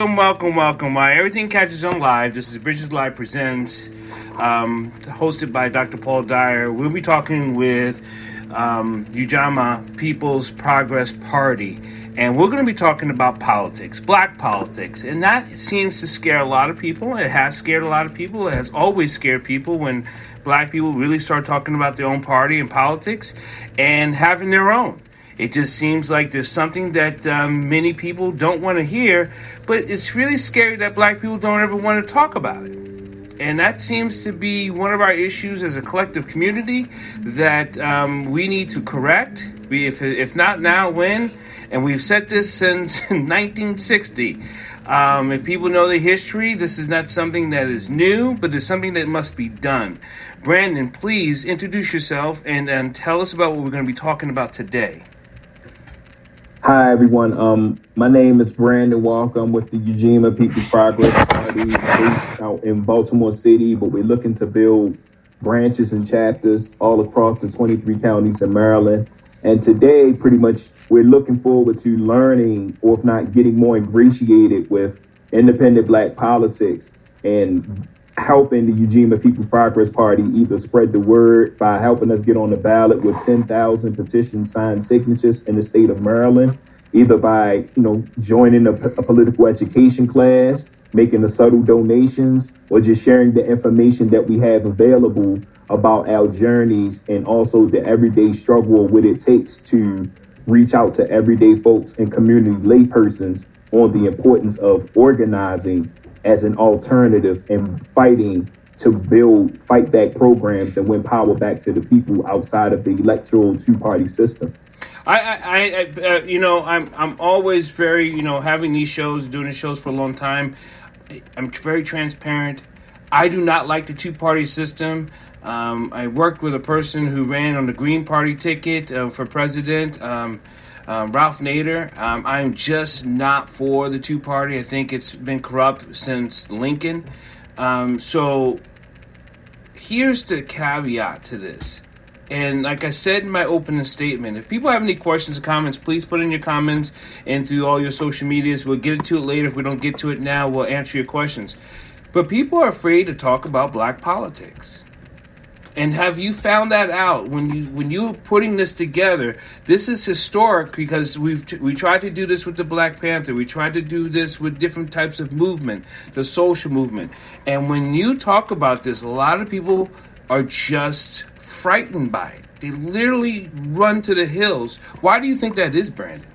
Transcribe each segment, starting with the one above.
Welcome. Why everything catches on live. This is Bridges Live Presents, hosted by Dr. Paul Dyer. We'll be talking with UNIMA People's Progress Party, and we're going to be talking about politics, black politics, and that seems to scare a lot of people. It has scared a lot of people. It has always scared people when black people really start talking about their own party and politics and having their own. It just seems like there's something that many people don't want to hear, but it's really scary that black people don't ever want to talk about it. And that seems to be one of our issues as a collective community that we need to correct. If not now, when? And we've said this since 1960. If people know the history, this is not something that is new, but it's something that must be done. Brandon, please introduce yourself and tell us about what we're going to be talking about today. Hi, everyone. My name is Brandon Walker. I'm with the UNIMA People Progress Party based out in Baltimore City, but we're looking to build branches and chapters all across the 23 counties in Maryland. And today, pretty much, we're looking forward to learning, or if not getting more ingratiated with independent black politics and helping the UNIMA People Progress Party either spread the word by helping us get on the ballot with 10,000 petition signed signatures in the state of Maryland, either by, joining a political education class, making the subtle donations, or just sharing the information that we have available about our journeys and also the everyday struggle of what it takes to reach out to everyday folks and community laypersons on the importance of organizing as an alternative and fighting to fight back programs and win power back to the people outside of the electoral two-party system. I'm always very, having these shows, doing these shows for a long time. I'm very transparent. I do not like the two-party system. I worked with a person who ran on the Green Party ticket for president, Ralph Nader. I'm just not for the two-party. I think it's been corrupt since Lincoln. So here's the caveat to this. And like I said in my opening statement, if people have any questions or comments, please put in your comments and through all your social medias. We'll get to it later. If we don't get to it now, we'll answer your questions. But people are afraid to talk about black politics. And have you found that out when you're putting this together? This is historic because we tried to do this with the Black Panther. We tried to do this with different types of movement, the social movement. And when you talk about this, a lot of people are just frightened by it. They literally run to the hills. Why do you think that is, Brandon?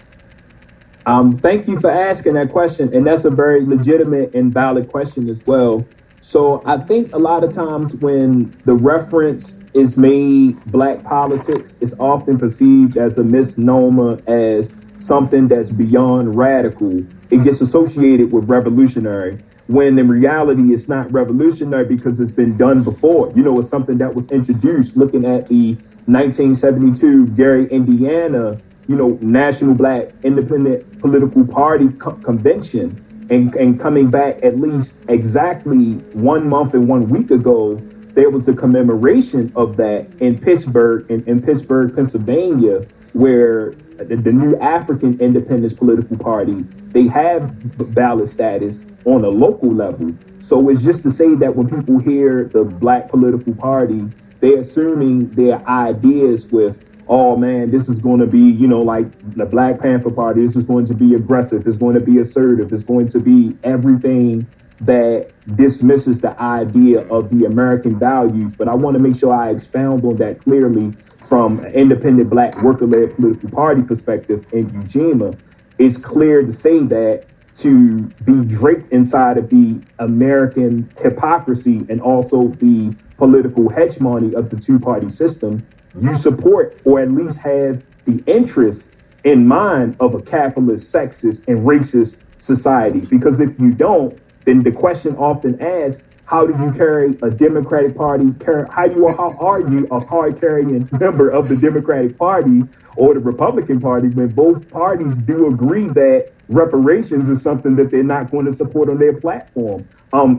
Thank you for asking that question. And that's a very legitimate and valid question as well. So I think a lot of times when the reference is made, black politics is often perceived as a misnomer, as something that's beyond radical. It gets associated with revolutionary, when in reality it's not revolutionary because it's been done before. It's something that was introduced looking at the 1972 Gary, Indiana, National Black Independent Political Party convention. And coming back at least exactly 1 month and 1 week ago, there was the commemoration of that in Pittsburgh, in Pittsburgh, Pennsylvania, where the new African Independence Political Party, they have ballot status on a local level. So it's just to say that when people hear the black political party, they're assuming their ideas with, oh man, this is going to be, like the Black Panther Party, this is going to be aggressive, it's going to be assertive, it's going to be everything that dismisses the idea of the American values. But I want to make sure I expound on that clearly from an independent black worker-led political party perspective in UNIMA. It's clear to say that to be draped inside of the American hypocrisy and also the political hegemony of the two-party system, you support or at least have the interest in mind of a capitalist, sexist, and racist society. Because if you don't, then the question often asks, how do you carry a Democratic Party? How are you a card-carrying member of the Democratic Party or the Republican Party when both parties do agree that reparations is something that they're not going to support on their platform?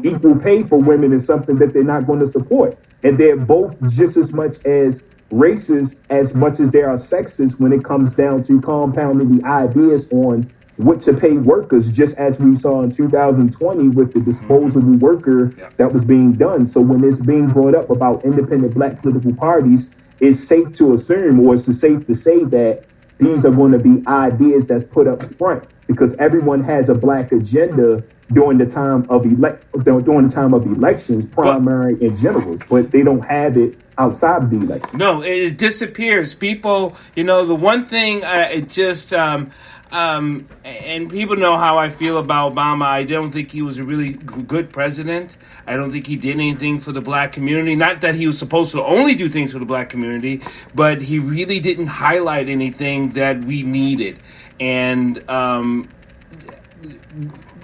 Equal pay for women is something that they're not going to support. And they're both just as much as racist as much as they are sexist when it comes down to compounding the ideas on what to pay workers, just as we saw in 2020 with the disposable worker that was being done. So when it's being brought up about independent black political parties, it's safe to assume, or it's safe to say that these are going to be ideas that's put up front, because everyone has a black agenda during the time of elections, primary and general, but they don't have it outside of the election. No, it disappears. People, the one thing, and people know how I feel about Obama. I don't think he was a really good president. I don't think he did anything for the black community. Not that he was supposed to only do things for the black community, but he really didn't highlight anything that we needed. And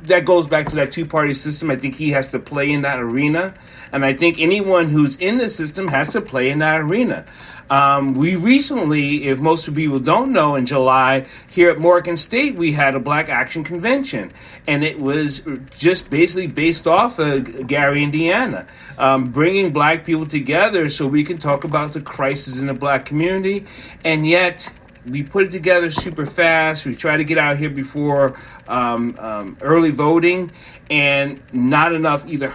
that goes back to that two-party system. I think he has to play in that arena. And I think anyone who's in the system has to play in that arena. We recently, if most of people don't know, in July, here at Morgan State, we had a Black Action Convention. And it was just basically based off of Gary, Indiana, bringing black people together so we can talk about the crisis in the black community. And yet, we put it together super fast. We try to get out here before early voting, and not enough either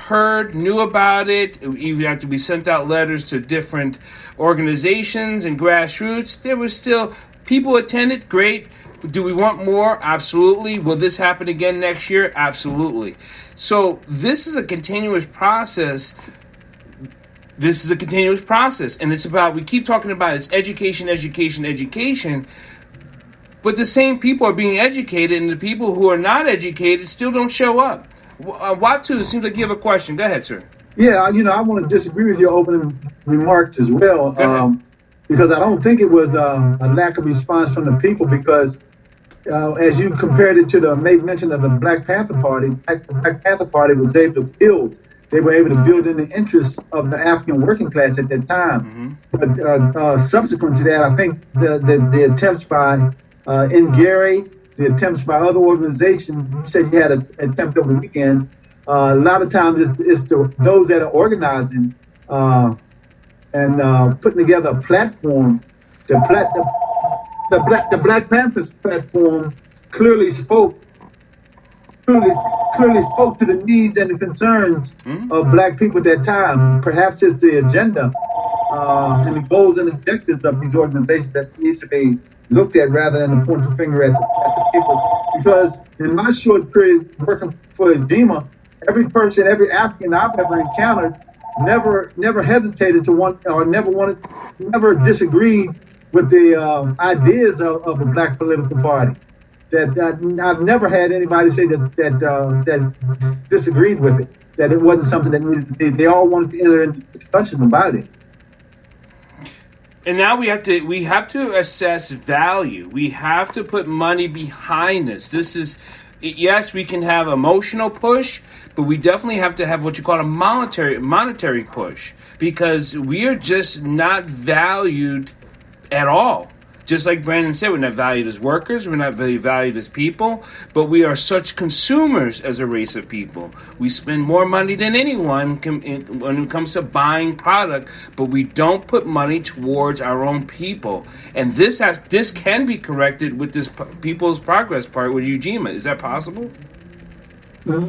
knew about it. Even after we sent out letters to different organizations and grassroots, there was still people attended. Great. Do we want more? Absolutely. Will this happen again next year? Absolutely. So this is a continuous process. And it's about, we keep talking about it's education, but the same people are being educated, and the people who are not educated still don't show up. Watu, it seems like you have a question. Go ahead, sir. Yeah, I want to disagree with your opening remarks as well, because I don't think it was a lack of response from the people, because as you compared it to the mention of the Black Panther Party, the Black Panther Party was able to build. They were able to build in the interests of the African working class at that time. But subsequent to that, I think the attempts by Gary, the attempts by other organizations, you said you had an attempt over the weekends. A lot of times it's those that are organizing and putting together a platform. The Black Panthers platform clearly spoke to the needs and the concerns of black people at that time. Perhaps it's the agenda and the goals and objectives of these organizations that needs to be looked at, rather than pointing the finger at the people. Because in my short period working for UNIMA, every person, every African I've ever encountered, never hesitated to want, or never disagreed with the ideas of a black political party. That I've never had anybody say that disagreed with it, that it wasn't something that needed to be. They all wanted to enter into discussion about it. And now we have to assess value. We have to put money behind this. Yes, we can have emotional push, but we definitely have to have what you call a monetary push, because we are just not valued at all. Just like Brandon said, we're not valued as workers, we're not very valued as people, but we are such consumers as a race of people. We spend more money than anyone when it comes to buying product, but we don't put money towards our own people. And this can be corrected with this People's Progress Party with UNIMA. Is that possible?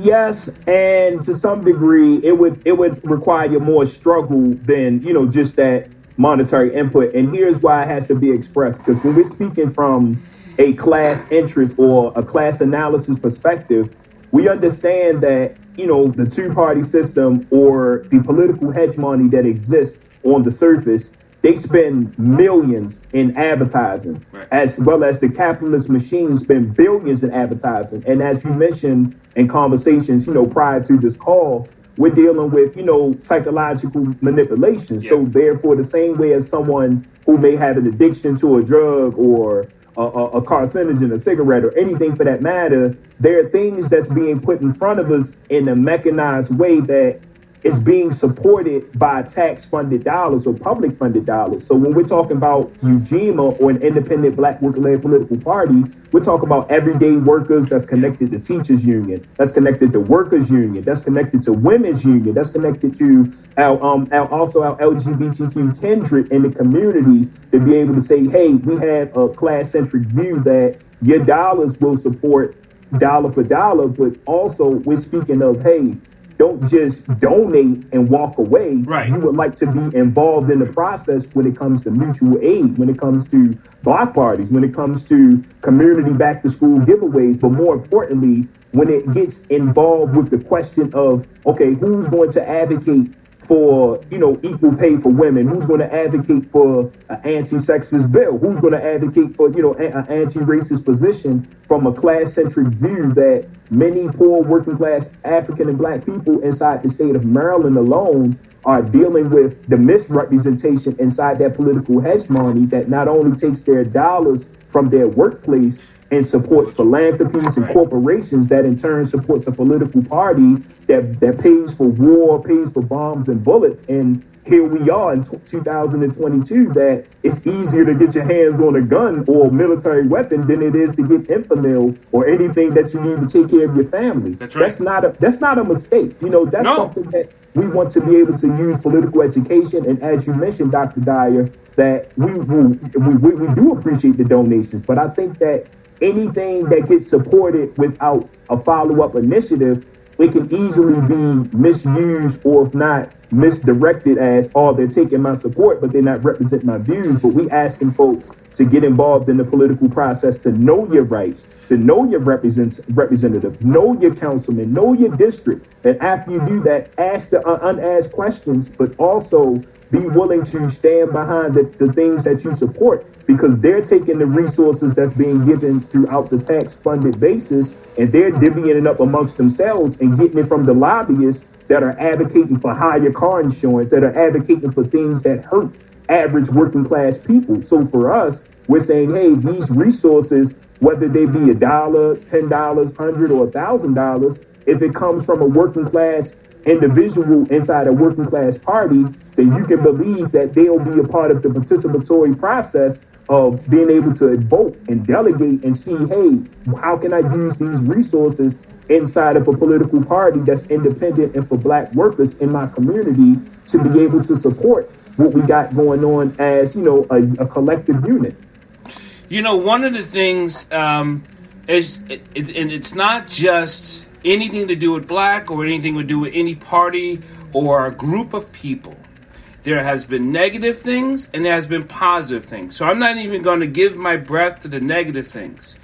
Yes, and to some degree, it would require more struggle than just that monetary input. And here's why it has to be expressed, because when we're speaking from a class interest or a class analysis perspective, we understand that the two-party system or the political hegemony that exists on the surface, they spend millions in advertising, right, as well as the capitalist machines spend billions in advertising. And as you mentioned in conversations prior to this call, we're dealing with, psychological manipulation. Yeah. So therefore, the same way as someone who may have an addiction to a drug or a carcinogen, a cigarette, or anything for that matter, there are things that's being put in front of us in a mechanized way that is being supported by tax-funded dollars or public-funded dollars. So when we're talking about UNIMA or an independent black worker-led political party, we're talking about everyday workers that's connected to teachers union, that's connected to workers union, that's connected to women's union, that's connected to our LGBTQ kindred in the community, to be able to say, hey, we have a class-centric view that your dollars will support dollar for dollar, but also we're speaking of, hey, don't just donate and walk away. Right. You would like to be involved in the process when it comes to mutual aid, when it comes to block parties, when it comes to community back to school giveaways, but more importantly, when it gets involved with the question of, okay, who's going to advocate for, equal pay for women? Who's going to advocate for an anti-sexist bill? Who's going to advocate for, an anti-racist position from a class-centric view that many poor working class African and Black people inside the state of Maryland alone are dealing with the misrepresentation inside that political hegemony that not only takes their dollars from their workplace and supports philanthropies and corporations that in turn supports a political party that pays for war, pays for bombs and bullets. And here we are in 2022 that it's easier to get your hands on a gun or military weapon than it is to get Infamil or anything that you need to take care of your family. That's right. That's not a mistake. That's something that we want to be able to use political education. And as you mentioned, Dr. Dyer, that we do appreciate the donations, but I think that anything that gets supported without a follow-up initiative, it can easily be misused or if not misdirected as, oh, they're taking my support, but they're not representing my views. But we asking folks to get involved in the political process, to know your rights, to know your representative, know your councilman, know your district. And after you do that, ask the unasked questions, but also be willing to stand behind the things that you support, because they're taking the resources that's being given throughout the tax-funded basis and they're divvying it up amongst themselves and getting it from the lobbyists that are advocating for higher car insurance, that are advocating for things that hurt average working class people. So for us, we're saying, hey, these resources, whether they be $1, $10, $100, or $1,000, if it comes from a working class individual inside a working class party, then you can believe that they'll be a part of the participatory process of being able to vote and delegate and see, hey, how can I use these resources inside of a political party that's independent and for Black workers in my community to be able to support what we got going on as, a collective unit. One of the things is, and it's not just anything to do with Black or anything to do with any party or a group of people. There has been negative things and there has been positive things. So I'm not even going to give my breath to the negative things.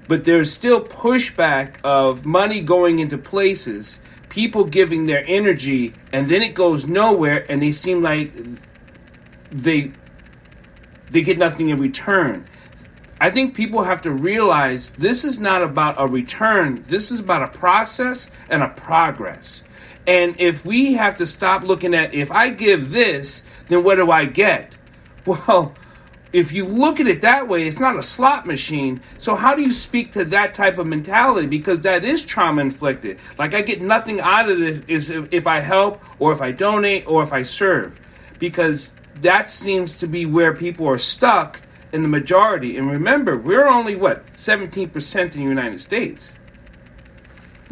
But there's still pushback of money going into places, people giving their energy, and then it goes nowhere and they seem like they get nothing in return. I think people have to realize this is not about a return. This is about a process and a progress. And if we have to stop looking at, if I give this, then what do I get? Well, if you look at it that way, it's not a slot machine. So how do you speak to that type of mentality? Because that is trauma inflicted. Like, I get nothing out of it if I help or if I donate or if I serve. Because that seems to be where people are stuck in the majority. And remember, we're only, 17% in the United States.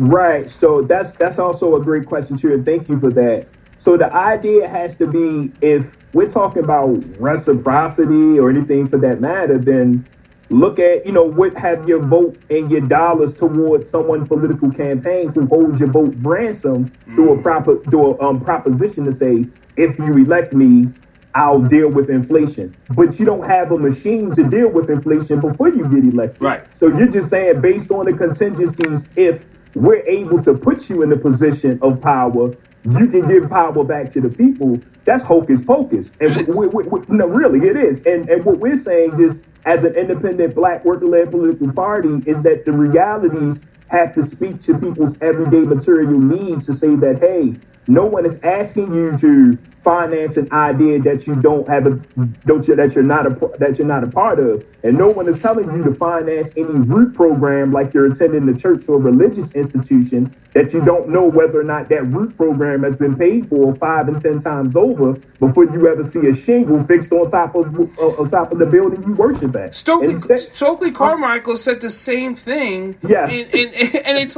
Right. So that's also a great question, too. And thank you for that. So the idea has to be, if we're talking about reciprocity or anything for that matter, then look at, what have your vote and your dollars towards someone's political campaign who holds your vote ransom through a proposition to say, if you elect me, I'll deal with inflation. But you don't have a machine to deal with inflation before you get elected. Right. So you're just saying, based on the contingencies, if we're able to put you in a position of power, you can give power back to the people. That's hocus pocus. And no, really, it is. And what we're saying, just as an independent Black worker-led political party, is that the realities have to speak to people's everyday material needs to say that, hey, no one is asking you to finance an idea that you that you're not a part of, and no one is telling you to finance any root program like you're attending the church or religious institution that you don't know whether or not that root program has been paid for 5 and 10 times over before you ever see a shingle fixed on top of the building you worship at. Stokely Carmichael said the same thing. Yeah, and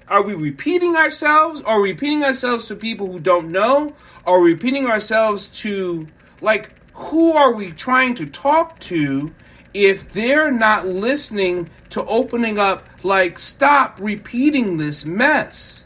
are we repeating ourselves? Or repeating ourselves to people who don't know? Or repeating ourselves to, who are we trying to talk to if they're not listening to opening up, like, stop repeating this mess?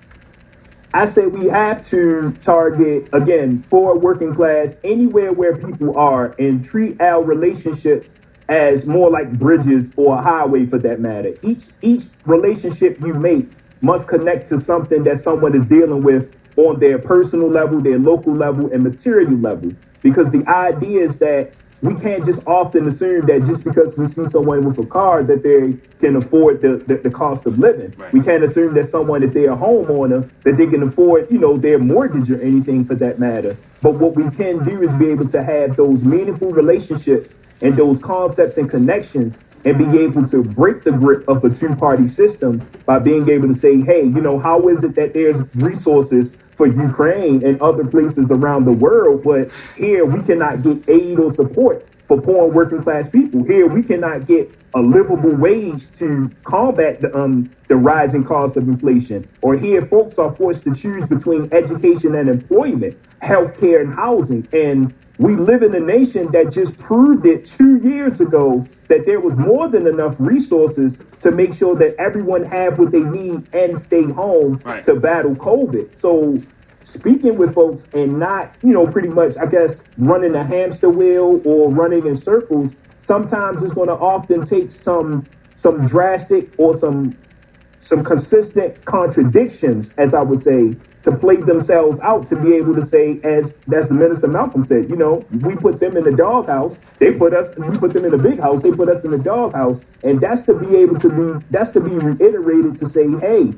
I say we have to target, again, for working class, anywhere where people are, and treat our relationships as more like bridges or a highway for that matter. Each relationship you make must connect to something that someone is dealing with on their personal level, their local level, and material level. Because the idea is that we can't just often assume that just because we see someone with a car that they can afford the cost of living. Right. We can't assume that someone, if they're a homeowner, that they can afford, their mortgage or anything for that matter. But what we can do is be able to have those meaningful relationships and those concepts and connections, and be able to break the grip of a two-party system by being able to say, hey, how is it that there's resources for Ukraine and other places around the world, but here we cannot get aid or support for poor and working class people? Here we cannot get a livable wage to combat the rising cost of inflation. Or here folks are forced to choose between education and employment, healthcare and housing. And we live in a nation that just proved it 2 years ago that there was more than enough resources to make sure that everyone have what they need and stay home to battle COVID. So speaking with folks and not, pretty much, I guess, running a hamster wheel or running in circles, sometimes it's going to often take some drastic or some consistent contradictions, as I would say, to play themselves out, to be able to say, as the Minister Malcolm said, we put them in the doghouse, we put them in the big house, they put us in the doghouse. And that's to be reiterated to say, hey,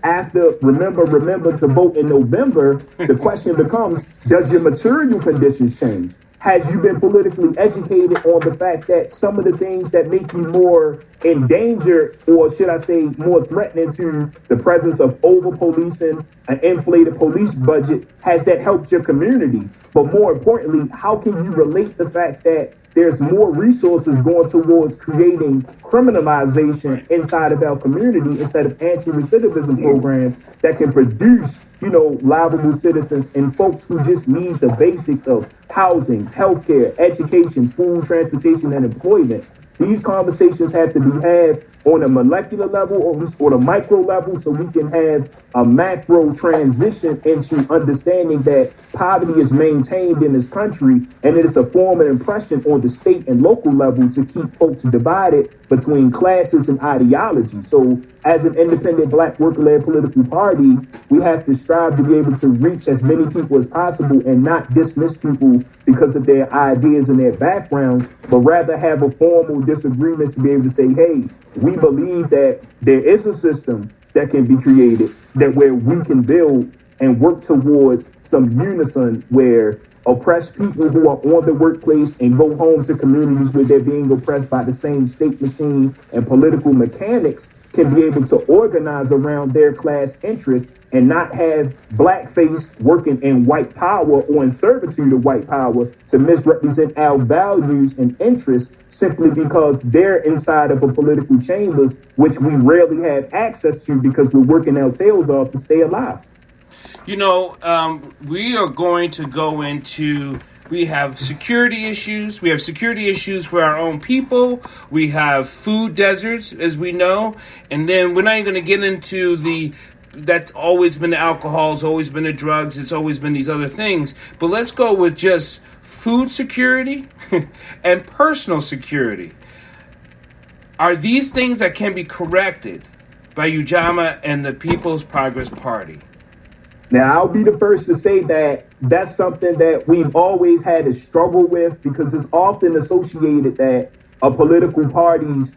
after remember to vote in November, the question becomes, does your material conditions change? Has you been politically educated on the fact that some of the things that make you more in danger, or should I say more threatening to the presence of over-policing, an inflated police budget, has that helped your community? But more importantly, how can you relate the fact that there's more resources going towards creating criminalization inside of our community instead of anti-recidivism programs that can produce, livable citizens and folks who just need the basics of housing, healthcare, education, food, transportation, and employment? These conversations have to be had on a molecular level or a micro level, so we can have a macro transition into understanding that poverty is maintained in this country, and it is a form of oppression on the state and local level to keep folks divided between classes and ideology. So as an independent Black worker-led political party, we have to strive to be able to reach as many people as possible and not dismiss people because of their ideas and their backgrounds, but rather have a formal disagreements to be able to say, hey, we believe that there is a system that can be created that where we can build and work towards some unison where oppressed people who are on the workplace and go home to communities where they're being oppressed by the same state machine and political mechanics can be able to organize around their class interests and not have blackface working in white power or in servitude of white power to misrepresent our values and interests simply because they're inside of a political chambers, which we rarely have access to because we're working our tails off to stay alive. We are going to go into, we have security issues. We have security issues for our own people. We have food deserts, as we know. And then we're not even going to get into that's always been the alcohol, it's always been the drugs, it's always been these other things. But let's go with just food security and personal security. Are these things that can be corrected by UNIMA and the People's Progress Party? Now, I'll be the first to say that that's something that we've always had to struggle with because it's often associated that a political party's,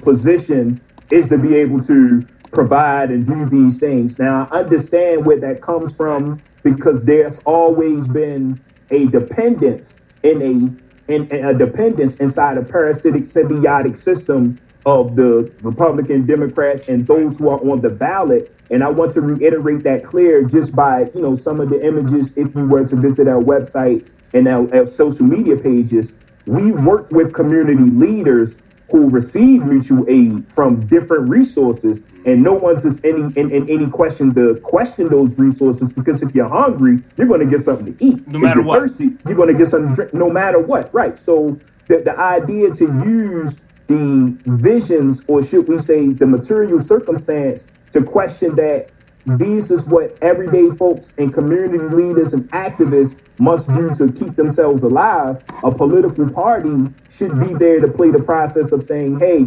position is to be able to provide and do these things. Now, I understand where that comes from because there's always been a dependence a dependence inside a parasitic symbiotic system of the Republican Democrats and those who are on the ballot. And I want to reiterate that clear just by, some of the images. If you were to visit our website and our social media pages, we work with community leaders who receive mutual aid from different resources. And no one's in any question to question those resources, because if you're hungry, you're going to get something to eat. No matter what. Thirsty, you're going to get something to drink, no matter what. Right. So the idea to use the visions, or should we say the material circumstance, to question that this is what everyday folks and community leaders and activists must do to keep themselves alive. A political party should be there to play the process of saying, hey,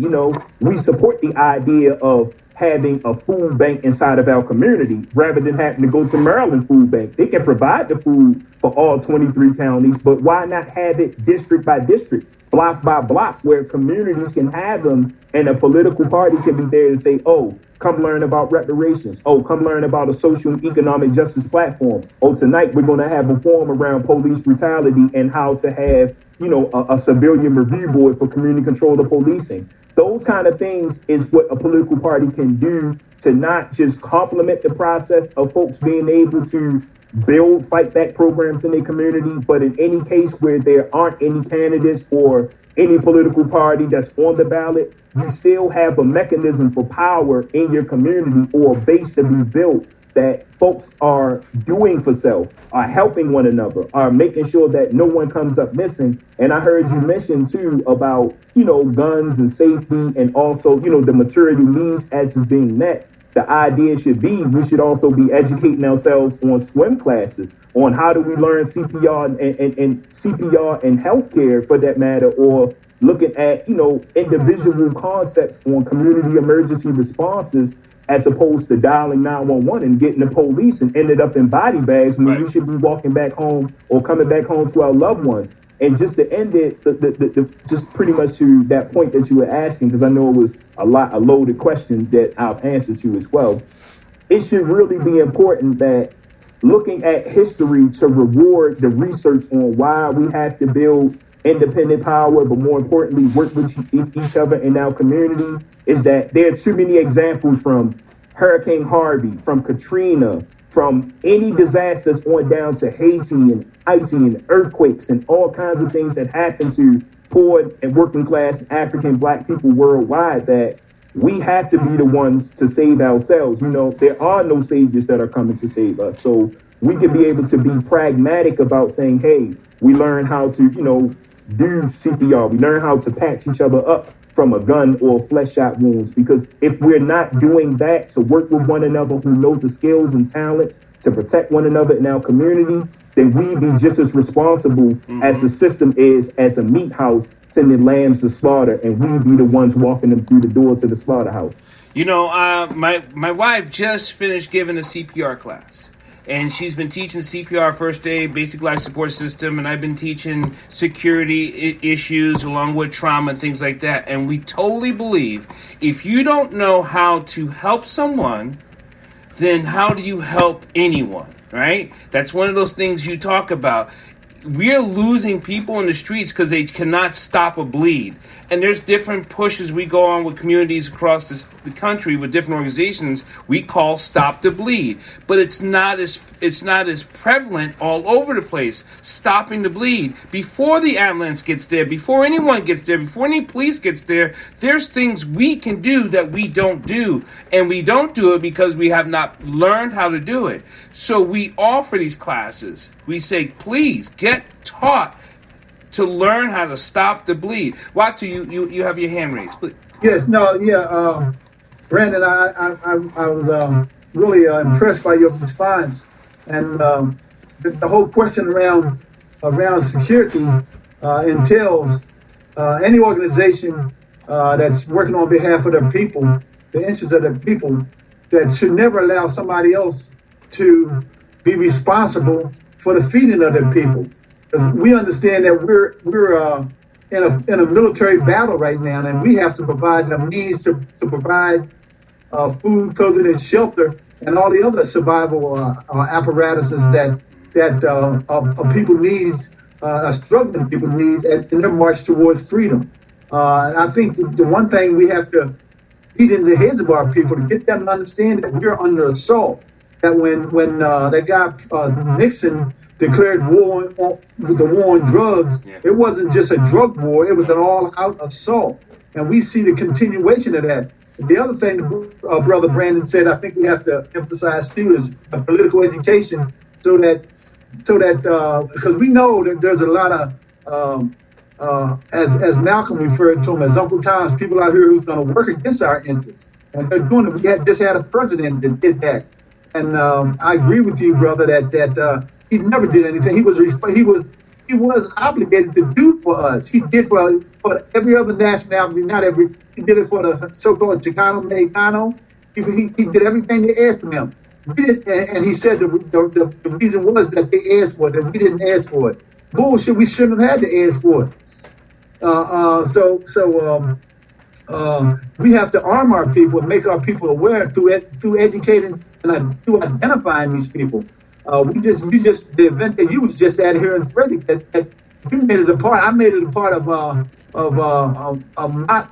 we support the idea of having a food bank inside of our community rather than having to go to Maryland Food Bank. They can provide the food for all 23 counties, but why not have it district by district, block by block, where communities can have them, and a political party can be there to say, oh, come learn about reparations. Oh, come learn about a social and economic justice platform. Oh, tonight we're going to have a forum around police brutality and how to have, a civilian review board for community control of policing. Those kind of things is what a political party can do to not just complement the process of folks being able to build fight back programs in their community, but in any case where there aren't any candidates or any political party that's on the ballot, you still have a mechanism for power in your community or a base to be built that folks are doing for self, are helping one another, are making sure that no one comes up missing. And I heard you mention too about, guns and safety, and also, the maturity needs as is being met. The idea should be, we should also be educating ourselves on swim classes, on how do we learn CPR and CPR and healthcare for that matter, or looking at, individual concepts on community emergency responses, as opposed to dialing 911 and getting the police and ended up in body bags when we should be walking back home or coming back home to our loved ones. And just to end it, just pretty much to that point that you were asking, because I know it was a loaded question that I've answered you as well. It should really be important that looking at history to reward the research on why we have to build independent power, but more importantly, work with each other in our community, is that there are too many examples from Hurricane Harvey, from Katrina, from any disasters on down to Haiti and Haiti and earthquakes and all kinds of things that happen to poor and working class African Black people worldwide, that we have to be the ones to save ourselves. There are no saviors that are coming to save us. So we can be able to be pragmatic about saying, hey, we learn how to, do CPR. We learn how to patch each other up from a gun or flesh shot wounds, because if we're not doing that to work with one another who know the skills and talents to protect one another in our community, then we be just as responsible as the system is as a meat house sending lambs to slaughter, and we be the ones walking them through the door to the slaughterhouse. My wife just finished giving a CPR class. And she's been teaching CPR, first aid, basic life support system, and I've been teaching security issues along with trauma and things like that. And we totally believe if you don't know how to help someone, then how do you help anyone, right? That's one of those things you talk about. We're losing people in the streets because they cannot stop a bleed. And there's different pushes we go on with communities across the country with different organizations we call Stop the Bleed. But it's not as prevalent all over the place, stopping the bleed. Before the ambulance gets there, before anyone gets there, before any police gets there, there's things we can do that we don't do. And we don't do it because we have not learned how to do it. So we offer these classes. We say, please get taught to learn how to stop the bleed. Watu, you have your hand raised, please. Yes, Brandon, I was really impressed by your response, and the whole question around security entails any organization that's working on behalf of their people, the interests of their people, that should never allow somebody else to be responsible for the feeding of their people. We understand that we're in a military battle right now, and we have to provide the means to provide food, clothing, and shelter, and all the other survival apparatuses that people needs, struggling people needs in their march towards freedom. And I think the one thing we have to feed into the heads of our people to get them to understand that we're under assault. That when that guy Nixon declared war on drugs, it wasn't just a drug war, it was an all-out assault. And we see the continuation of that. The other thing Brother Brandon said, I think we have to emphasize too, is political education, so that because we know that there's a lot of as Malcolm referred to him, as Uncle Tom's, people out here who's going to work against our interests. And they're doing it. We just had a president that did that. And I agree with you, brother, that he never did anything. He was obligated to do for us. He did for every other nationality, not every. He did it for the so-called Chicano Mexicano. He did everything they asked from him. And he said the reason was that they asked for it, and we didn't ask for it. Bullshit, we shouldn't have had to ask for it. We have to arm our people and make our people aware through educating and through identifying these people. The event that you was just at here in Frederick, that you made it a part. I made it a part of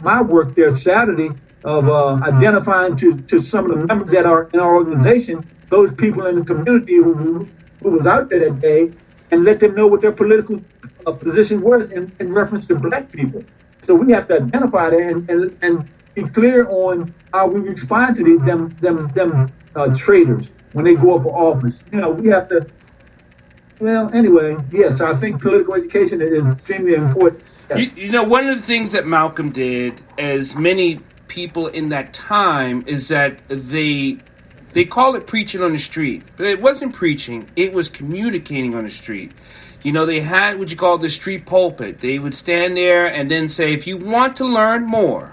my work there Saturday of identifying to some of the members that are in our organization, those people in the community who was out there that day, and let them know what their political position was in reference to black people. So we have to identify that and be clear on how we respond to them traitors when they go up for office. We have to. Well, anyway, yes, I think political education is extremely important. Yes. One of the things that Malcolm did, as many people in that time, is that they call it preaching on the street, but it wasn't preaching; it was communicating on the street. They had what you call the street pulpit. They would stand there and then say, if you want to learn more,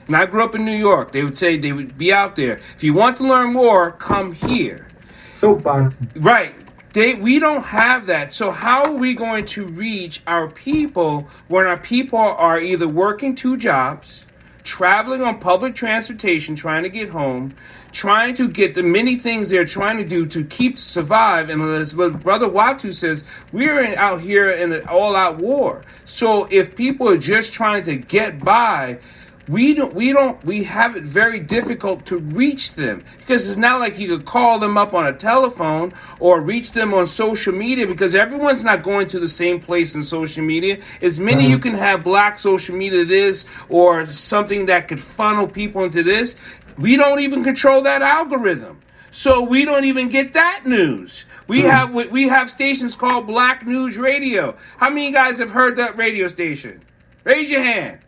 and I grew up in New York, they would be out there. If you want to learn more, come here. Soapbox. Right. We don't have that. So how are we going to reach our people when our people are either working 2 jobs, traveling on public transportation, trying to get home, trying to get the many things they're trying to do to survive? And as what Brother Watu says, we're out here in an all-out war. So if people are just trying to get by, we have it very difficult to reach them, because it's not like you could call them up on a telephone or reach them on social media, because everyone's not going to the same place in social media. As many you can have black social media this or something that could funnel people into this. We don't even control that algorithm. So we don't even get that news. We have stations called Black News Radio. How many of you guys have heard that radio station? Raise your hand.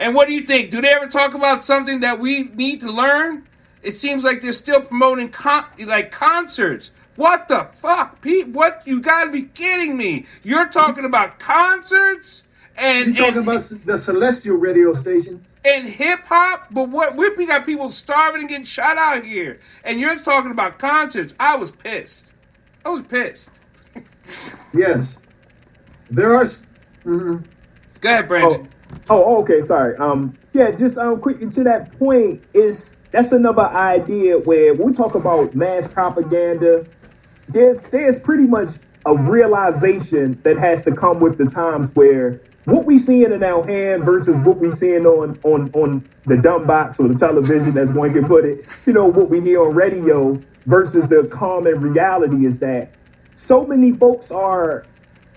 And what do you think? Do they ever talk about something that we need to learn? It seems like they're still promoting concerts. What the fuck, Pete? What? You gotta be kidding me. You're talking about concerts? You're talking about the celestial radio stations? And hip-hop? But we got people starving and getting shot out here. And you're talking about concerts. I was pissed. Yes. There are... Go ahead, Brandon. Oh, okay, sorry. Just quick to that point, that's another idea where we talk about mass propaganda. There's pretty much a realization that has to come with the times where what we seeing in our hand versus what we seeing on the dumb box or the television, as one can put it, what we hear on radio versus the common reality is that so many folks are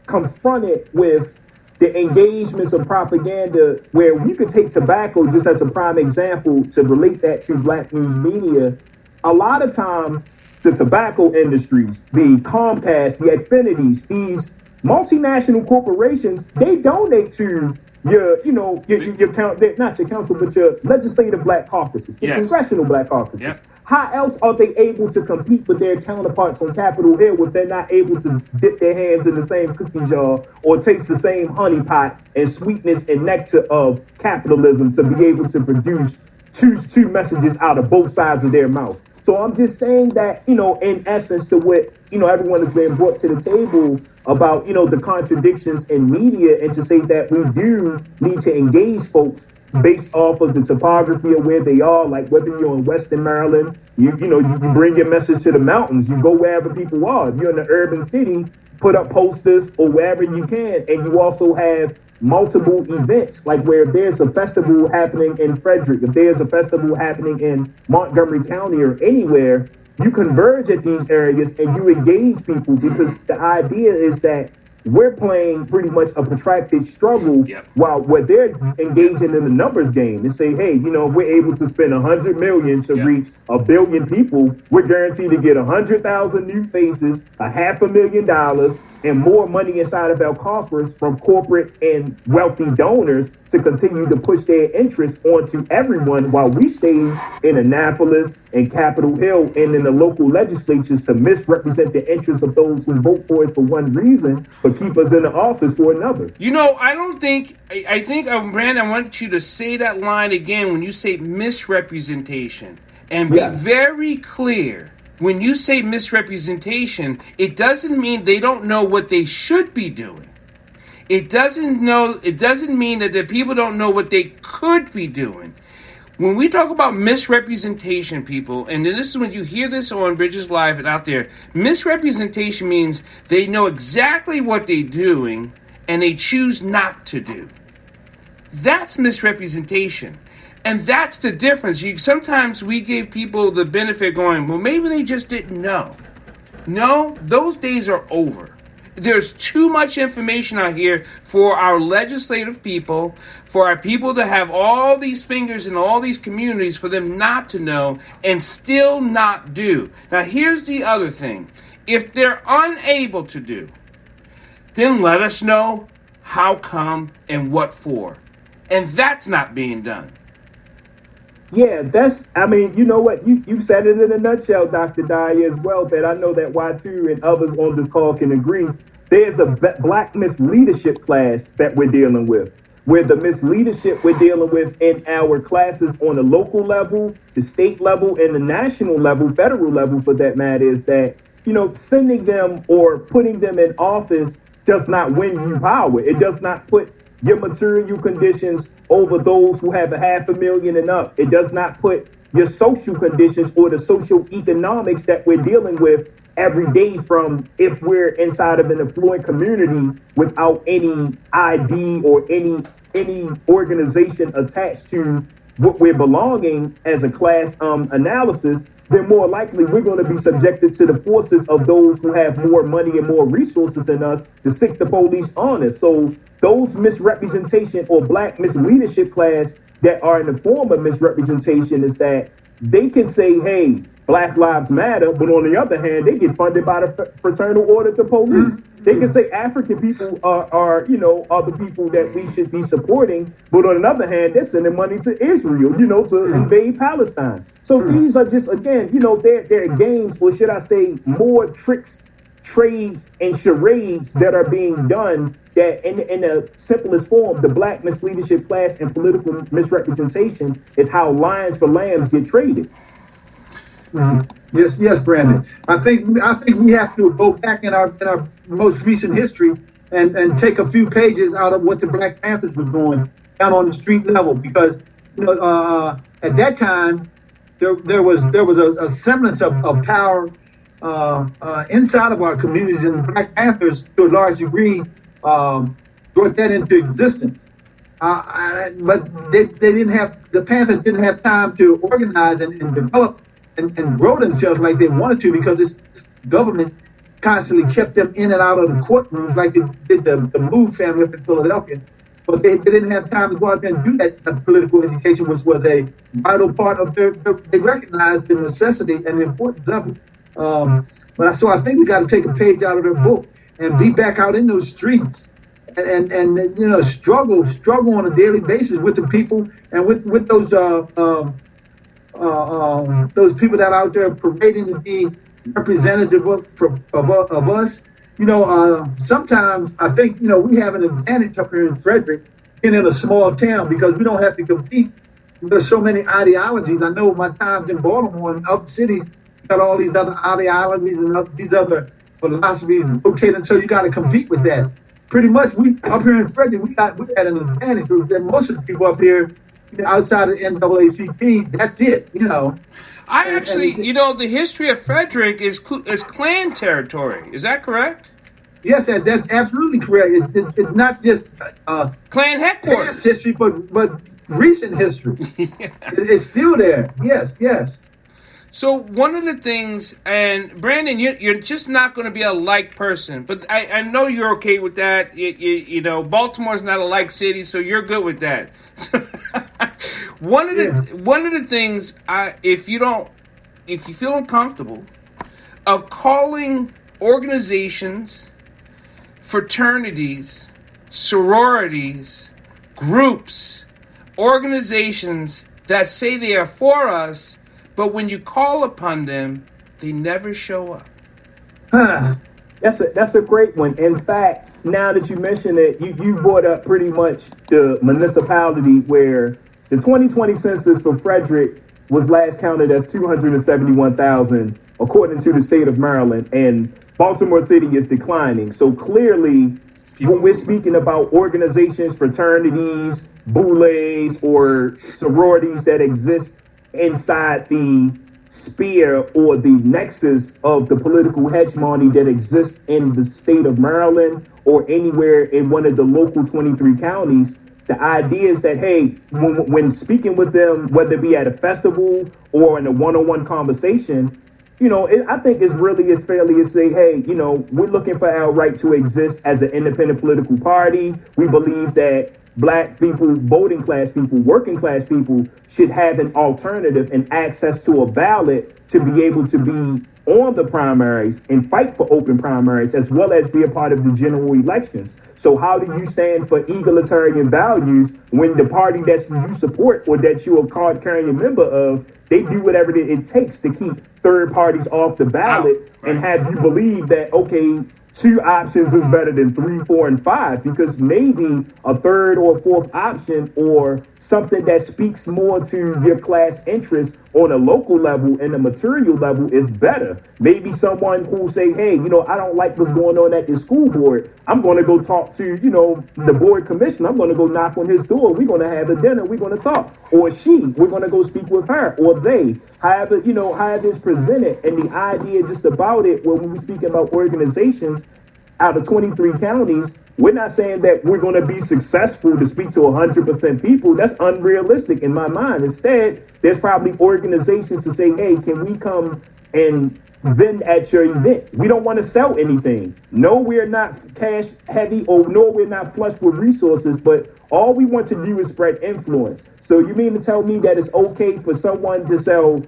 confronted with the engagements of propaganda, where you could take tobacco just as a prime example to relate that to black news media. A lot of times, the tobacco industries, the Comcast, the Xfinities, these multinational corporations, they donate to your not your council, but your legislative black caucuses, the congressional black caucuses. Yep. How else are they able to compete with their counterparts on Capitol Hill if they're not able to dip their hands in the same cookie jar or taste the same honey pot and sweetness and nectar of capitalism to be able to produce two messages out of both sides of their mouth? So I'm just saying that, in essence, to what, everyone has been brought to the table about, the contradictions in media, and to say that we do need to engage folks based off of the topography of where they are, like whether you're in Western Maryland, you bring your message to the mountains, you go wherever people are. If you're in the urban city, put up posters or wherever you can. And you also have multiple events, like where there's a festival happening in Frederick, if there's a festival happening in Montgomery County or anywhere, you converge at these areas and you engage people, because the idea is that we're playing pretty much a protracted struggle while they're engaging in the numbers game and say, hey, we're able to spend $100 million to reach 1 billion people. We're guaranteed to get 100,000 new faces, $500,000, and more money inside of our coffers from corporate and wealthy donors to continue to push their interests onto everyone while we stay in Annapolis and Capitol Hill and in the local legislatures to misrepresent the interests of those who vote for us for one reason, but keep us in the office for another. I think, Brandon, I want you to say that line again when you say misrepresentation and be very clear. When you say misrepresentation, it doesn't mean they don't know what they should be doing. It doesn't mean that the people don't know what they could be doing. When we talk about misrepresentation, people, and this is when you hear this on Bridges Live and out there, misrepresentation means they know exactly what they're doing and they choose not to do. That's misrepresentation. And that's the difference. Sometimes we give people the benefit going, well, maybe they just didn't know. No, those days are over. There's too much information out here for our legislative people, for our people to have all these fingers in all these communities, for them not to know and still not do. Now, here's the other thing. If they're unable to do, then let us know how come and what for. And that's not being done. Yeah, you know what? You said it in a nutshell, Dr. Dyer, as well, that I know that Y2 and others on this call can agree. There's a black misleadership class that we're dealing with, where the misleadership we're dealing with in our classes on the local level, the state level, and the national level, federal level for that matter, is that, sending them or putting them in office does not win you power. It does not put your material conditions over those who have $500,000 and up. It does not put your social conditions or the social economics that we're dealing with every day from if we're inside of an affluent community without any ID or any organization attached to what we're belonging as a class analysis, then more likely we're going to be subjected to the forces of those who have more money and more resources than us to stick the police on us. So those misrepresentation or black misleadership class that are in the form of misrepresentation is that they can say, hey, Black Lives Matter, but on the other hand, they get funded by the Fraternal Order of the Police. They can say African people are the people that we should be supporting, but on the other hand, they're sending money to Israel, to invade Palestine. So these are just, again, they're games, or should I say more tricks, trades, and charades that are being done that in the simplest form, the black misleadership class and political misrepresentation is how lions for lambs get traded. Yes, Brandon. I think we have to go back in our most recent history and take a few pages out of what the Black Panthers were doing down on the street level, because at that time there was a semblance of power inside of our communities, and the Black Panthers to a large degree brought that into existence. But they didn't have, the Panthers didn't have time to organize and develop and grow themselves like they wanted to, because this government constantly kept them in and out of the courtrooms like they did the Move family up in Philadelphia. But they didn't have time to go out there and do that. Political education was a vital part of they recognized the necessity and the importance of it. So I think we got to take a page out of their book and be back out in those streets and struggle on a daily basis with the people and with those people that are out there parading to be representative of us. Sometimes I think, we have an advantage up here in Frederick, being in a small town, because we don't have to compete. There's so many ideologies. I know my times in Baltimore and other cities got all these other ideologies and these other philosophies rotating, so you got to compete with that. Pretty much, we up here in Frederick, we had an advantage. Most of the people up here, outside of the NAACP, that's it, the history of Frederick is Klan territory. Is that correct? Yes, that's absolutely correct. It's not just Klan headquarters past history, but recent history. It's still there. Yes. So one of the things, and Brandon, you're just not going to be a like person, but I know you're okay with that. Baltimore's not a like city, so you're good with that. One of the things, if you feel uncomfortable of calling organizations fraternities, sororities, groups, organizations that say they are for us, but when you call upon them, they never show up. That's a great one. In fact, now that you mention it, you brought up pretty much the municipality where the 2020 census for Frederick was last counted as 271,000, according to the state of Maryland, and Baltimore City is declining. So clearly, when we're speaking about organizations, fraternities, boules, or sororities that exist inside the sphere or the nexus of the political hegemony that exists in the state of Maryland or anywhere in one of the local 23 counties, the idea is that, hey, when speaking with them, whether it be at a festival or in a one-on-one conversation, I think it's really as fairly as say, hey, we're looking for our right to exist as an independent political party. We believe that Black people, voting class people, working class people should have an alternative and access to a ballot to be able to be on the primaries and fight for open primaries as well as be a part of the general elections. So how do you stand for egalitarian values when the party that you support or that you're a card-carrying member of, they do whatever it takes to keep third parties off the ballot and have you believe that, okay, 2 options is better than 3, 4, and 5, because maybe a third or fourth option or something that speaks more to your class interest on a local level and a material level is better. Maybe someone who say, hey, I don't like what's going on at the school board. I'm going to go talk to, the board commissioner. I'm going to go knock on his door. We're going to have a dinner. We're going to talk. Or we're going to go speak with her, or they. However it's presented. And the idea just about it, when we were speaking about organizations out of 23 counties, we're not saying that we're going to be successful to speak to 100% people. That's unrealistic in my mind. Instead, there's probably organizations to say, hey, can we come and vend at your event? We don't want to sell anything. No, we're not cash heavy, or no, we're not flush with resources, but all we want to do is spread influence. So you mean to tell me that it's okay for someone to sell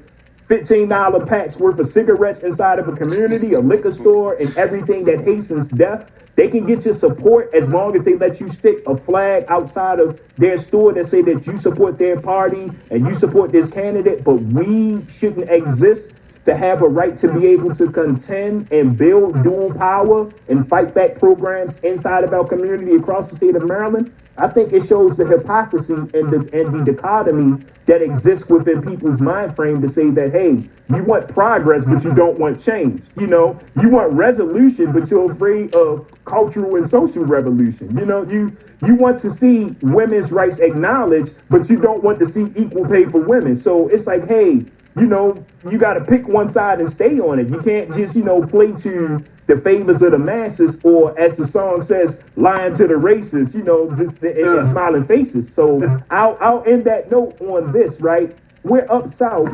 $15 packs worth of cigarettes inside of a community, a liquor store, and everything that hastens death? They can get your support as long as they let you stick a flag outside of their store that say that you support their party and you support this candidate, but we shouldn't exist to have a right to be able to contend and build dual power and fight back programs inside of our community across the state of Maryland. I think it shows the hypocrisy and the dichotomy that exists within people's mind frame to say that, hey, you want progress, but you don't want change. You want resolution, but you're afraid of cultural and social revolution. You want to see women's rights acknowledged, but you don't want to see equal pay for women. So it's like, hey, you got to pick one side and stay on it. You can't just, play to the favors of the masses, or as the song says, lying to the racists, and smiling faces. So I'll end that note on this, right? We're up south,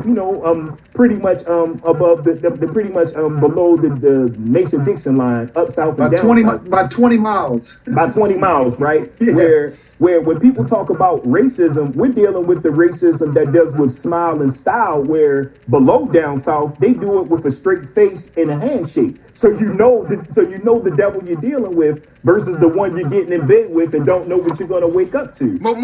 pretty much above the pretty much below the Mason-Dixon line, up south and down. By 20 miles. By 20 miles, right? Yeah. Where when people talk about racism, we're dealing with the racism that does with smile and style, where below down south, they do it with a straight face and a handshake. So you know the devil you're dealing with versus the one you're getting in bed with and don't know what you're going to wake up to. But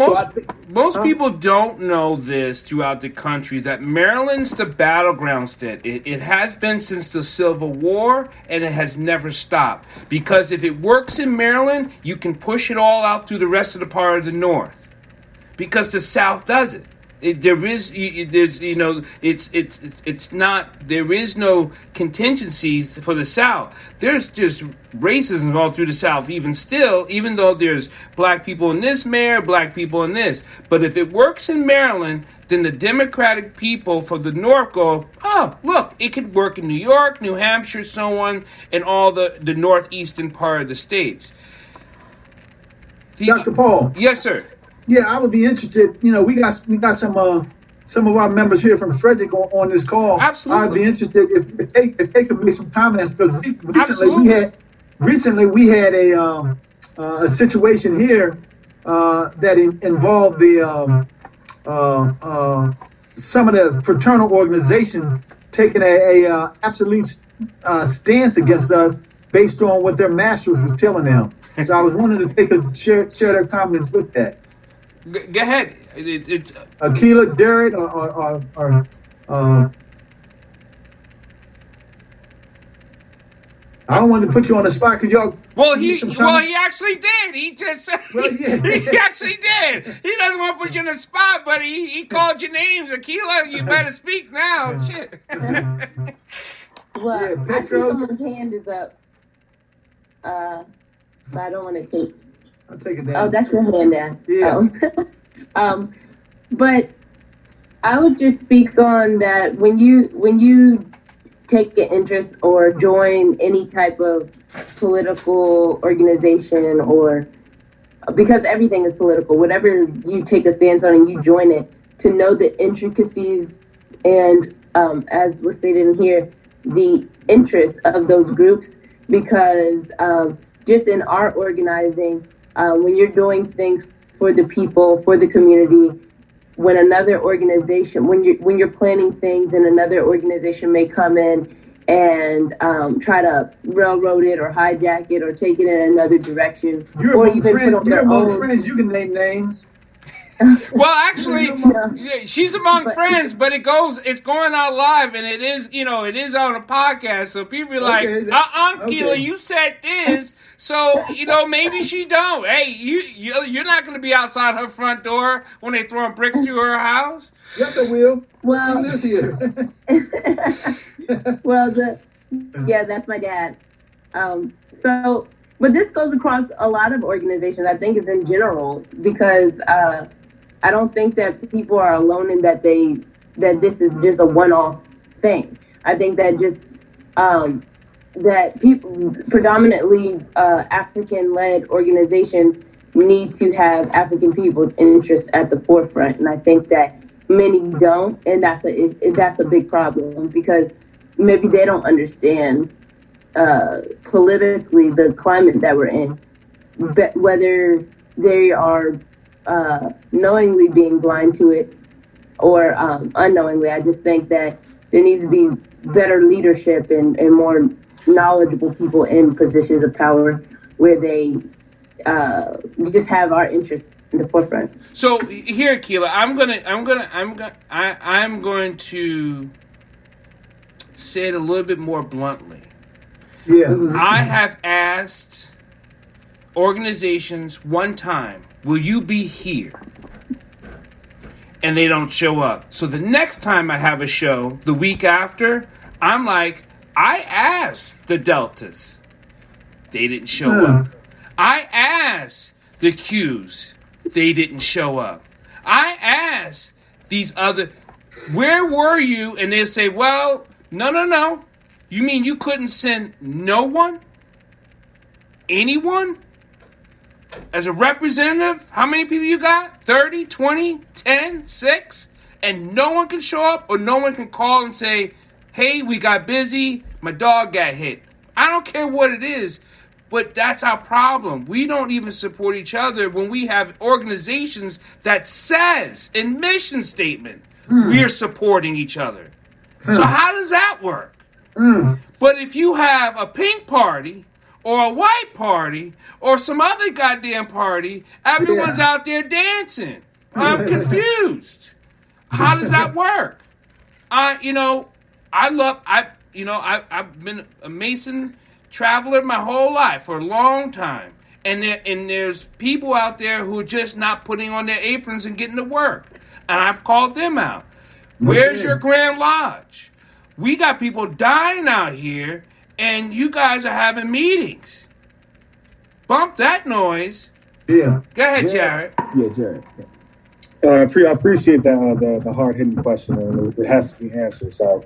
most people don't know this throughout the country, that Maryland's the battleground state. It has been since the Civil War, and it has never stopped. Because if it works in Maryland, you can push it all out through the rest of the part of the North. Because the South doesn't. There is no contingencies for the South. There's just racism all through the South, even though there's black people in this mayor, black people in this. But if it works in Maryland, then the Democratic people for the North go, oh, look, it could work in New York, New Hampshire, so on, and all the northeastern part of the states. Dr. Paul. Yes, sir. Yeah, I would be interested. We got some of our members here from Frederick on this call. Absolutely. I'd be interested if they could make some comments, because recently we had a situation here that involved some of the fraternal organizations taking a absolute stance against us based on what their masters was telling them. So I was wanting to take a share their comments with that. Go ahead. It's Akila, Derek, or I don't want to put you on the spot because y'all. He actually did. He just he actually did. He doesn't want to put you on the spot, but he called your names. Akila, you better speak now. Shit. Well, Yeah, I think Petros. someone's hand is up. So I don't want to take. I'll take it down. Oh, that's your hand, Dan. Yeah. Oh. But I would just speak on that when you take an interest or join any type of political organization, or because everything is political, whatever you take a stance on and you join it, to know the intricacies and as was stated in here, the interests of those groups, because just in our organizing, when you're doing things for the people, for the community, when another organization, when you're planning things and another organization may come in and try to railroad it or hijack it or take it in another direction, or even put on their own. Friends, you can name names. Well, actually, she's among friends, but it's going out live, and it is on a podcast, so people be like, Keela, you said this, so, maybe she don't. Hey, you're not going to be outside her front door when they throwing bricks to her house. Yes, I will. Well, she lives here. Well, that's my dad. But this goes across a lot of organizations. I think it's in general, because I don't think that people are alone in that this is just a one-off thing. I think that just that people, predominantly African-led organizations, need to have African people's interests at the forefront, and I think that many don't, and that's a big problem, because maybe they don't understand politically the climate that we're in, but whether they are knowingly being blind to it or unknowingly. I just think that there needs to be better leadership and more knowledgeable people in positions of power, where they just have our interests in the forefront. So here, Keela, I'm going to say it a little bit more bluntly. Yeah. I have asked organizations one time, will you be here? And they don't show up. So the next time I have a show, the week after, I'm like, I asked the Deltas. They didn't show up. I asked the Qs. They didn't show up. I asked these other, where were you? And they'll say, well, no. You mean you couldn't send no one? Anyone? As a representative, how many people you got? 30, 20, 10, 6? And no one can show up, or no one can call and say, hey, we got busy, my dog got hit. I don't care what it is, but that's our problem. We don't even support each other when we have organizations that says in mission statement, we're supporting each other. So how does that work? But if you have a pink party or a white party or some other goddamn party, everyone's out there dancing. I'm confused. How does that work? I've been a Mason traveler my whole life for a long time. And there's people out there who are just not putting on their aprons and getting to work. And I've called them out. Where's your Grand Lodge? We got people dying out here, and you guys are having meetings. Bump that noise. Yeah. Go ahead, Jared. Yeah, Jared. I appreciate the hard-hitting question, and it has to be answered. So,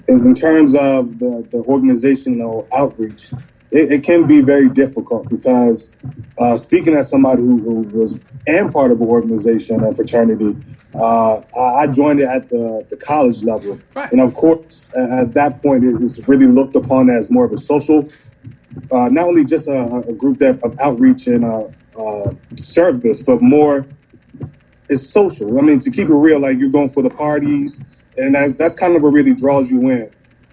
in terms of the organizational outreach, it can be very difficult, because speaking as somebody who was part of an organization, a fraternity, I joined it at the college level. Right. And of course, at that point, it's really looked upon as more of a social, not only just a group of outreach and service, but more it's social. I mean, to keep it real, like, you're going for the parties, and that's kind of what really draws you in.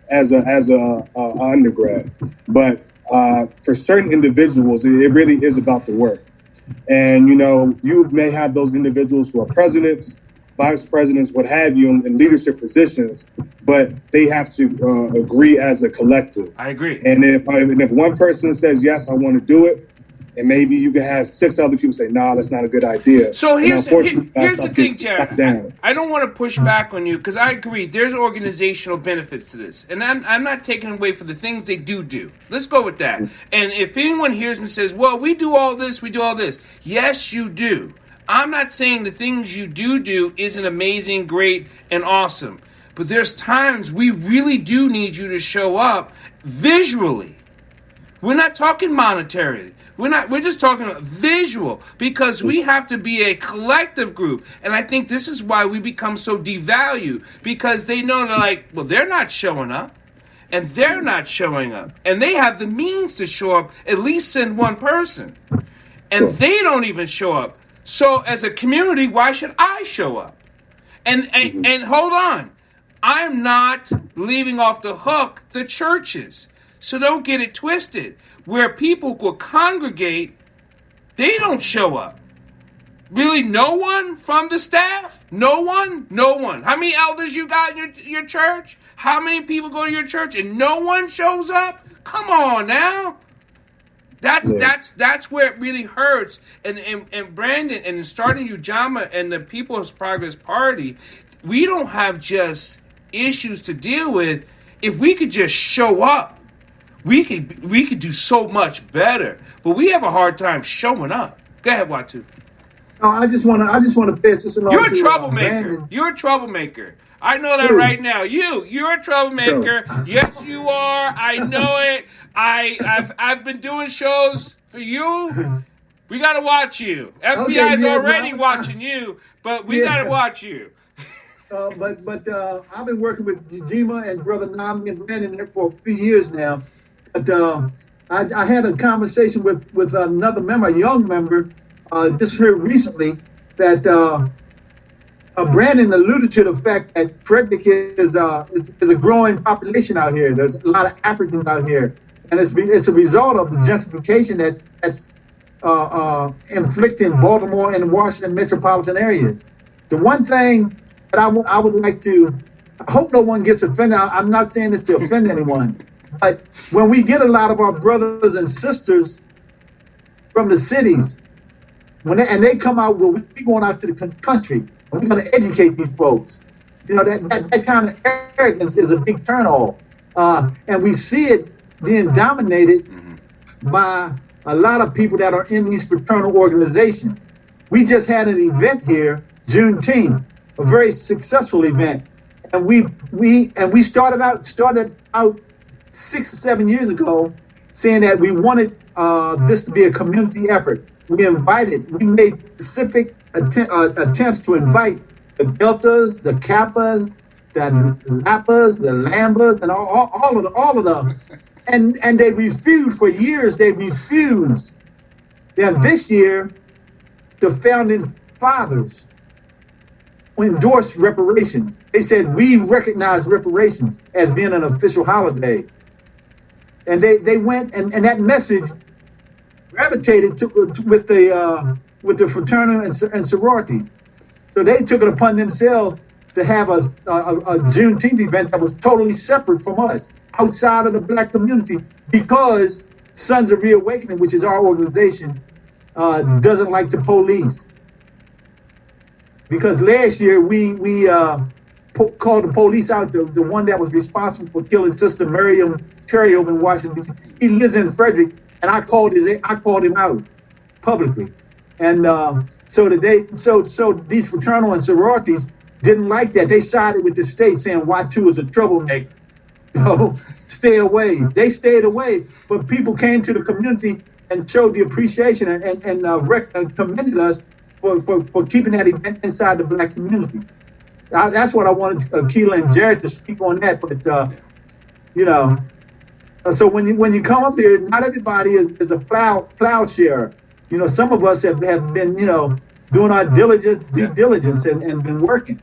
as a undergrad. But for certain individuals, it really is about the work. And, you know, you may have those individuals who are presidents, vice presidents, what have you, in leadership positions, but they have to agree as a collective. I agree. And if one person says, yes, I want to do it, and maybe you can have 6 other people say, nah, that's not a good idea. So here's the thing, Jared. I don't want to push back on you because I agree. There's organizational benefits to this. And I'm not taking away from the things they do. Let's go with that. And if anyone hears me and says, well, we do all this. Yes, you do. I'm not saying the things you do isn't amazing, great, and awesome. But there's times we really do need you to show up visually. We're not talking monetarily. We're just talking about visual, because we have to be a collective group. And I think this is why we become so devalued, because they know they're like, well, they're not showing up and they're not showing up, and they have the means to show up, at least send one person, and they don't even show up. So as a community, why should I show up? And hold on, I'm not leaving off the hook the churches. So don't get it twisted. Where people will congregate, they don't show up. Really, no one from the staff? No one? How many elders you got in your church? How many people go to your church and no one shows up? Come on now. That's where it really hurts. And Brandon, and starting UNIMA and the People's Progress Party, we don't have just issues to deal with. If we could just show up, we could do so much better. But we have a hard time showing up. Go ahead, Watu. No, I just want to pass this along. You're a troublemaker. You're a troublemaker. I know that right now. You're a troublemaker. Yes, you are. I know it. I've been doing shows for you. We gotta watch you. FBI's already watching you, but we gotta watch you. But I've been working with UNIMA and Brother Nami and Brandon for a few years now. But I had a conversation with another member, a young member, just here recently, that Brandon alluded to the fact that Frederick is a growing population out here. There's a lot of Africans out here, and it's a result of the gentrification that's inflicting Baltimore and Washington metropolitan areas. The one thing that I would like to, I hope no one gets offended. I'm not saying this to offend anyone, but when we get a lot of our brothers and sisters from the cities, when they come out, well, we're going out to the country, and we're going to educate these folks. You know, that kind of arrogance is a big turnoff. And we see it being dominated by a lot of people that are in these fraternal organizations. We just had an event here, Juneteenth, a very successful event. And we started out 6 or 7 years ago saying that we wanted this to be a community effort. We made specific attempts to invite the Deltas, the Kappas, the Lappas, the Lambas, and all of them. And they refused for years. They refused. Then this year, the founding fathers endorsed reparations. They said, we recognize reparations as being an official holiday. And they went, and that message gravitated with the fraternal and sororities. So they took it upon themselves to have a Juneteenth event that was totally separate from us, outside of the Black community, because Sons of Reawakening, which is our organization, doesn't like the police. Because last year we called the police out, the one that was responsible for killing Sister Miriam Terry over in Washington. He lives in Frederick, and I called him out publicly. And so these fraternal and sororities didn't like that. They sided with the state, saying Y2 is a troublemaker. Stay away. They stayed away, but people came to the community and showed the appreciation and commended us for keeping that event inside the Black community. That's what I wanted Keela and Jared to speak on that. But so when you come up here, not everybody is a plowshare. Some of us have been doing our due diligence and been working.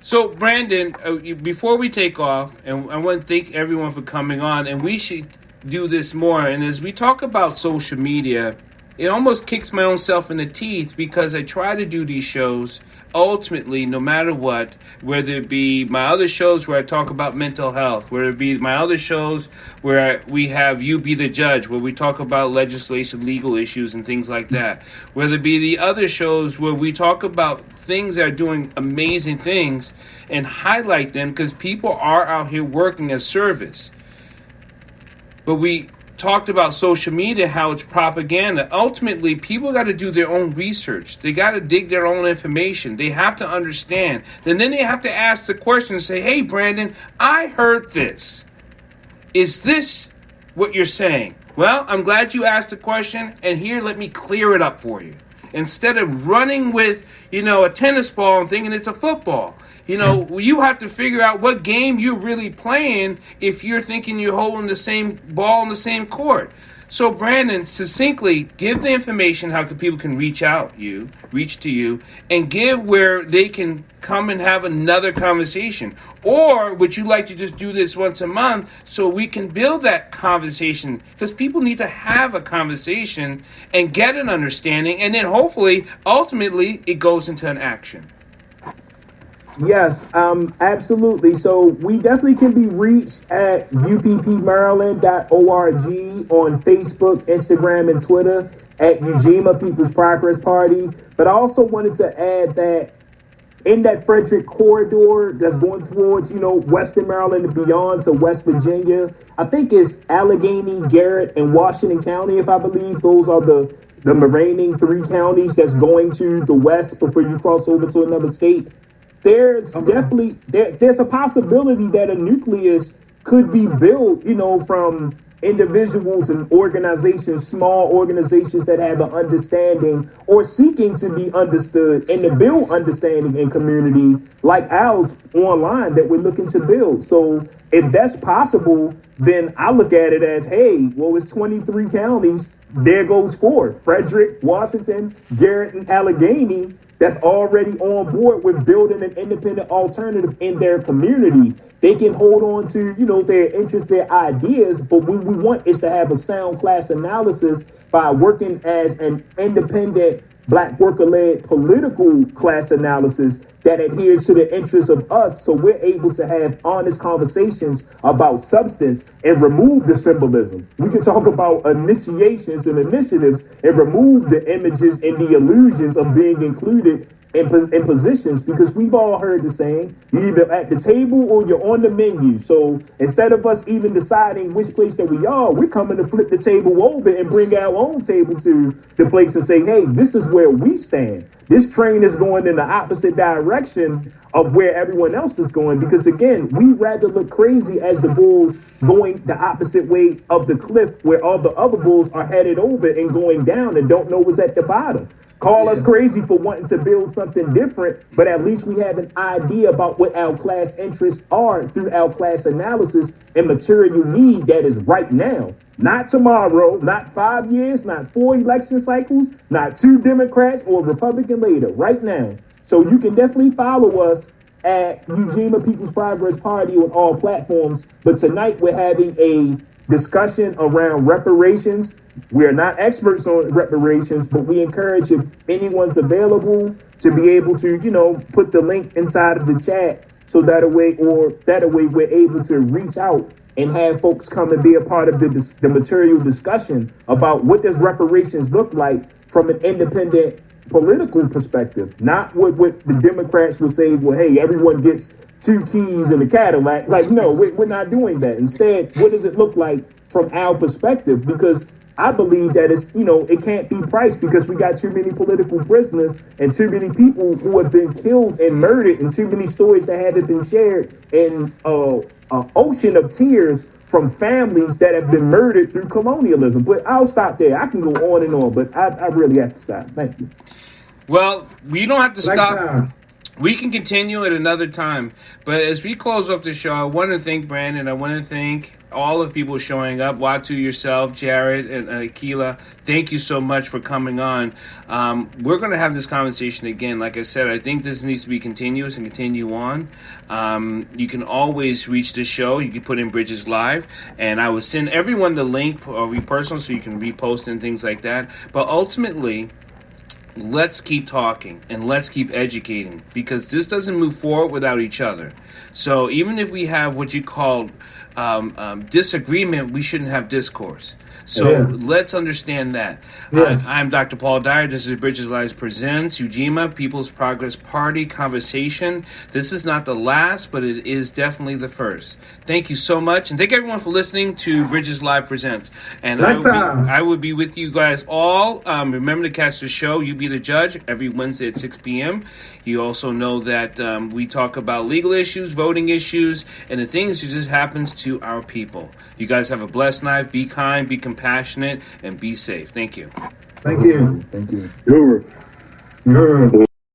So, Brandon, before we take off, and I want to thank everyone for coming on, and we should do this more. And as we talk about social media, it almost kicks my own self in the teeth because I try to do these shows ultimately, no matter what, whether it be my other shows where I talk about mental health, whether it be my other shows where we have You Be the Judge, where we talk about legislation, legal issues, and things like that, whether it be the other shows where we talk about things that are doing amazing things and highlight them because people are out here working as service. But we talked about social media, how it's propaganda. Ultimately, people got to do their own research. They got to dig their own information. They have to understand. And then they have to ask the question and say, hey, Brandon, I heard this. Is this what you're saying? Well, I'm glad you asked the question, and here, let me clear it up for you. Instead of running with, a tennis ball and thinking it's a football. You have to figure out what game you're really playing if you're thinking you're holding the same ball in the same court. So, Brandon, succinctly, give the information how people can reach to you, and give where they can come and have another conversation. Or would you like to just do this once a month so we can build that conversation? Because people need to have a conversation and get an understanding, and then hopefully, ultimately, it goes into an action. Yes, absolutely. So we definitely can be reached at uppmaryland.org on Facebook, Instagram, and Twitter at UNIMA People's Progress Party. But I also wanted to add that in that Frederick corridor that's going towards, Western Maryland and beyond to West Virginia, I think it's Allegheny, Garrett, and Washington County, if I believe. Those are the remaining 3 counties that's going to the west before you cross over to another state. There's definitely there's a possibility that a nucleus could be built, from individuals and organizations, small organizations that have an understanding or seeking to be understood and to build understanding in community like ours online that we're looking to build. So if that's possible, then I look at it as, hey, well, it's 23 counties. There goes 4: Frederick, Washington, Garrett, and Allegheny. That's already on board with building an independent alternative in their community. They can hold on to, their interests, their ideas, but what we want is to have a sound class analysis by working as an independent Black worker-led political class analysis that adheres to the interests of us, so we're able to have honest conversations about substance and remove the symbolism. We can talk about initiations and initiatives and remove the images and the illusions of being included in positions, because we've all heard the saying, you're either at the table or you're on the menu. So instead of us even deciding which place that we are, we're coming to flip the table over and bring our own table to the place and say, hey, this is where we stand. This train is going in the opposite direction of where everyone else is going, because again, we rather look crazy as the bulls going the opposite way of the cliff where all the other bulls are headed over and going down and don't know what's at the bottom. Call us crazy for wanting to build something different, but at least we have an idea about what our class interests are through our class analysis and material need that is right now. Not tomorrow, not 5 years, not 4 election cycles, not 2 Democrats or Republican later, right now. So you can definitely follow us at UNIMA People's Progress Party on all platforms. But tonight we're having a discussion around reparations. We are not experts on reparations, but we encourage, if anyone's available, to be able to, put the link inside of the chat so that way we're able to reach out and have folks come and be a part of the material discussion about what does reparations look like from an independent political perspective, not what the Democrats would say, well, hey, everyone gets 2 keys in a Cadillac. Like, no, we're not doing that. Instead, what does it look like from our perspective? Because I believe that it can't be priced, because we got too many political prisoners and too many people who have been killed and murdered, and too many stories that haven't been shared, and an ocean of tears from families that have been murdered through colonialism. But I'll stop there. I can go on and on, but I really have to stop. Thank you. Well, we don't have to stop. We can continue at another time, but as we close off the show, I want to thank Brandon. I want to thank all of the people showing up. Watu, yourself, Jared, and Akila. Thank you so much for coming on. We're going to have this conversation again. Like I said, I think this needs to be continuous and continue on. You can always reach the show. You can put in Bridges Live, and I will send everyone the link for personal so you can repost and things like that. But ultimately, let's keep talking and let's keep educating, because this doesn't move forward without each other. So even if we have what you call disagreement, we shouldn't have discourse. So let's understand that. Yes. I'm Dr. Paul Dyer. This is Bridges Live presents UNIMA People's Progress Party Conversation. This is not the last, but it is definitely the first. Thank you so much, and thank everyone for listening to Bridges Live Presents. And I will be with you guys all. Remember to catch the show, You Be the Judge, every Wednesday at 6 p.m. You also know that we talk about legal issues, voting issues, and the things that just happens to our people. You guys have a blessed night. Be kind, be compassionate, and be safe. Thank you. Thank you. Thank you. Guru.